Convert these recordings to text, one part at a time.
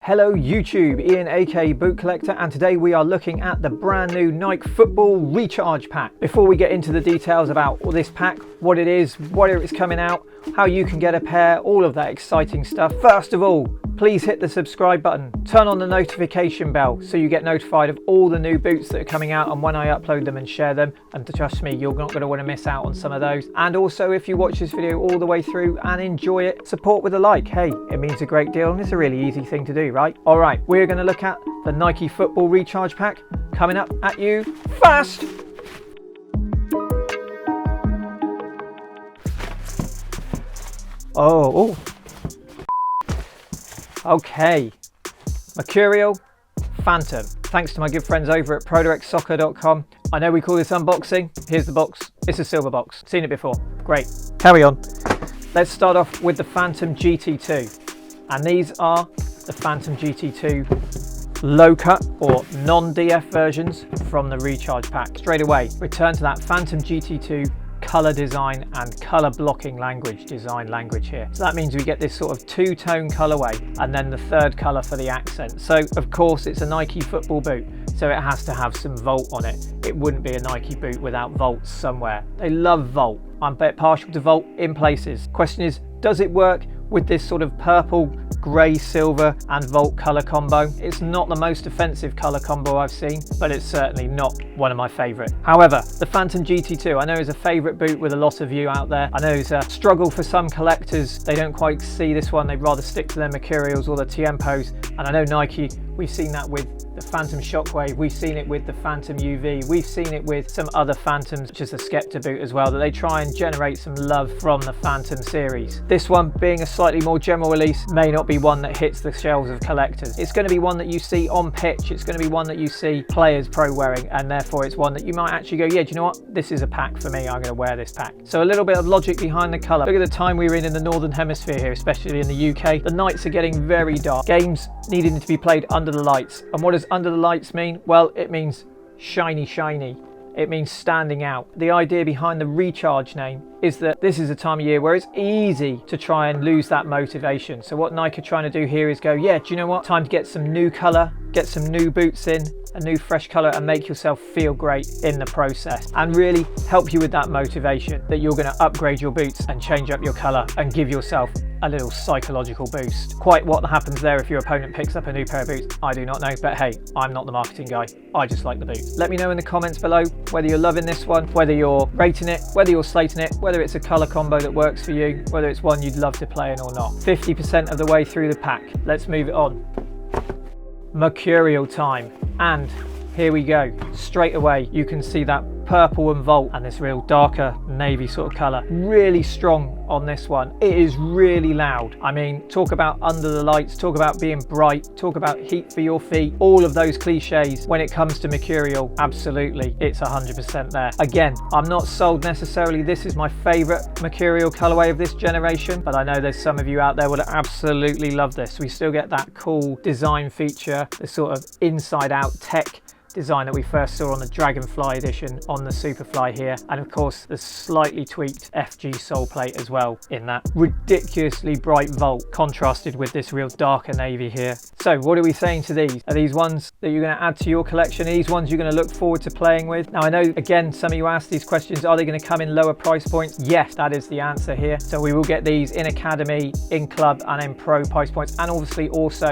Hello YouTube, Ian aka BootCollector, and today we are looking at the brand new Nike Football Recharge Pack. Before we get into the details about this pack, what it is, where it's coming out, how you can get a pair, all of that exciting stuff, first of all, please hit the subscribe button, turn on the notification bell so you get notified of all the new boots that are coming out and when I upload them and share them, and trust me, you're not going to want to miss out on some of those. And also, if you watch this video all the way through and enjoy it, support with a like. Hey, it means a great deal and it's a really easy thing to do, right? Alright, we're going to look at the Nike Football Recharge Pack coming up at you fast. Oh. Okay, Mercurial Phantom. Thanks to my good friends over at ProDirectSoccer.com. I know we call this unboxing. Here's the box. It's a silver box. Seen it before. Great. Carry on. Let's start off with the Phantom GT2. And these are the Phantom GT2 low cut or non-DF versions from the Recharge Pack. Straight away, return to that Phantom GT2 color design and color blocking design language here. So that means we get this sort of two-tone colorway and then the third color for the accent. So of course it's a Nike football boot, so it has to have some Volt on it. It wouldn't be a Nike boot without Volt somewhere. They love Volt. I'm a bit partial to Volt in places. Question is, does it work with this sort of purple, grey, silver and Volt colour combo? It's not the most offensive colour combo I've seen, but it's certainly not one of my favourite. However, the Phantom GT2 I know is a favourite boot with a lot of you out there. I know it's a struggle for some collectors. They don't quite see this one. They'd rather stick to their Mercurials or the Tiempos. And I know Nike, we've seen that with the Phantom Shockwave, we've seen it with the Phantom UV, we've seen it with some other Phantoms, such as the Skepta boot as well, that they try and generate some love from the Phantom series. This one, being a slightly more general release, may not be one that hits the shelves of collectors. It's going to be one that you see on pitch, it's going to be one that you see players pro wearing, and therefore it's one that you might actually go, yeah, do you know what, this is a pack for me, I'm going to wear this pack. So a little bit of logic behind the colour. Look at the time we were in the Northern Hemisphere here, especially in the UK. The nights are getting very dark, games needing to be played under the lights. And what does under the lights mean? Well, it means shiny. It means standing out. The idea behind the Recharge name is that this is a time of year where it's easy to try and lose that motivation. So what Nike are trying to do here is go, yeah, do you know what? Time to get some new colour, get some new boots in, a new fresh colour, and make yourself feel great in the process and really help you with that motivation that you're going to upgrade your boots and change up your colour and give yourself a little psychological boost. Quite what happens there if your opponent picks up a new pair of boots, I do not know, but hey, I'm not the marketing guy. I just like the boots. Let me know in the comments below whether you're loving this one, whether you're rating it, whether you're slating it, whether it's a colour combo that works for you, whether it's one you'd love to play in or not. 50% of the way through the pack. Let's move it on. Mercurial time. And here we go. Straight away, you can see that purple and Volt and this real darker navy sort of colour. Really strong on this one. It is really loud. I mean, talk about under the lights, talk about being bright, talk about heat for your feet, all of those cliches. When it comes to Mercurial, absolutely, it's 100% there. Again, I'm not sold necessarily this is my favourite Mercurial colourway of this generation, but I know there's some of you out there would absolutely love this. We still get that cool design feature, the sort of inside out tech design that we first saw on the Dragonfly edition on the Superfly here, and of course the slightly tweaked FG sole plate as well in that ridiculously bright Volt contrasted with this real darker navy here. So what are we saying to these? Are these ones that you're going to add to your collection? Are these ones you're going to look forward to playing with? Now I know again some of you asked these questions, are they going to come in lower price points? Yes, that is the answer here. So we will get these in Academy, in Club and in Pro price points, and obviously also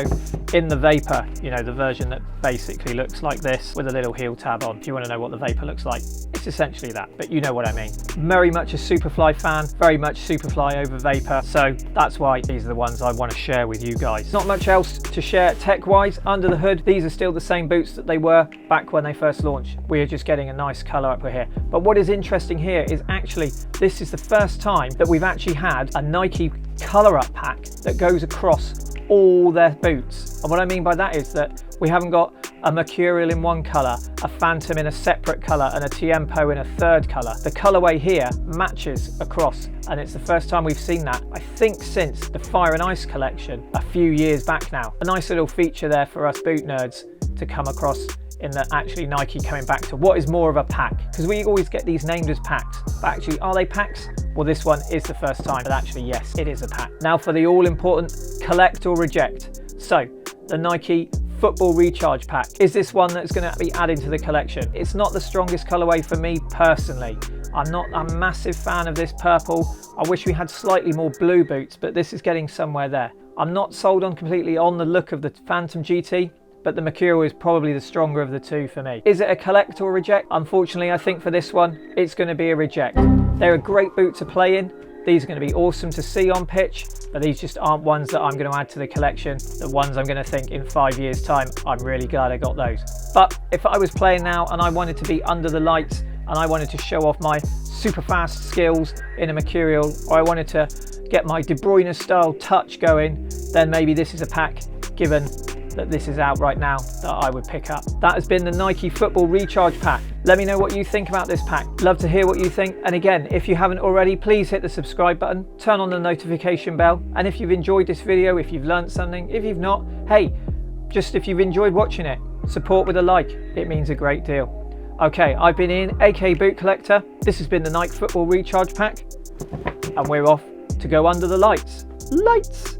in the Vapor, you know, the version that basically looks like this with a little heel tab on. If you want to know what the Vapor looks like, it's essentially that, but you know what I mean. Very much a Superfly fan, very much Superfly over Vapor, so that's why these are the ones I want to share with you guys. Not much else to share tech wise. Under the hood, these are still the same boots that they were back when they first launched. We are just getting a nice colour up here. But what is interesting here is actually this is the first time that we've actually had a Nike colour up pack that goes across all their boots. And what I mean by that is that we haven't got a Mercurial in one colour, a Phantom in a separate colour and a Tiempo in a third colour. The colourway here matches across, and it's the first time we've seen that, I think, since the Fire and Ice collection a few years back now. A nice little feature there for us boot nerds to come across in that actually Nike coming back to what is more of a pack, because we always get these named as packs, but actually are they packs? Well, this one is the first time, but actually yes, it is a pack. Now for the all important collect or reject. So the Nike Football Recharge Pack. Is this one that's going to be added to the collection? It's not the strongest colorway for me personally. I'm not a massive fan of this purple. I wish we had slightly more blue boots, but this is getting somewhere there. I'm not sold on completely on the look of the Phantom GT, but the Mercurial is probably the stronger of the two for me. Is it a collect or reject? Unfortunately, I think for this one, it's going to be a reject. They're a great boot to play in. These are going to be awesome to see on pitch, but these just aren't ones that I'm going to add to the collection. The ones I'm going to think in 5 years' time, I'm really glad I got those. But if I was playing now and I wanted to be under the lights and I wanted to show off my super fast skills in a Mercurial, or I wanted to get my De Bruyne style touch going, then maybe this is a pack, given that this is out right now, that I would pick up. That has been the Nike Football Recharge Pack. Let me know what you think about this pack. Love to hear what you think. And again, if you haven't already, please hit the subscribe button, turn on the notification bell. And if you've enjoyed this video, if you've learned something, if you've not, hey, just if you've enjoyed watching it, support with a like. It means a great deal. Okay, I've been Ian, aka BootCollector. This has been the Nike Football Recharge Pack, and we're off to go under the lights. Lights!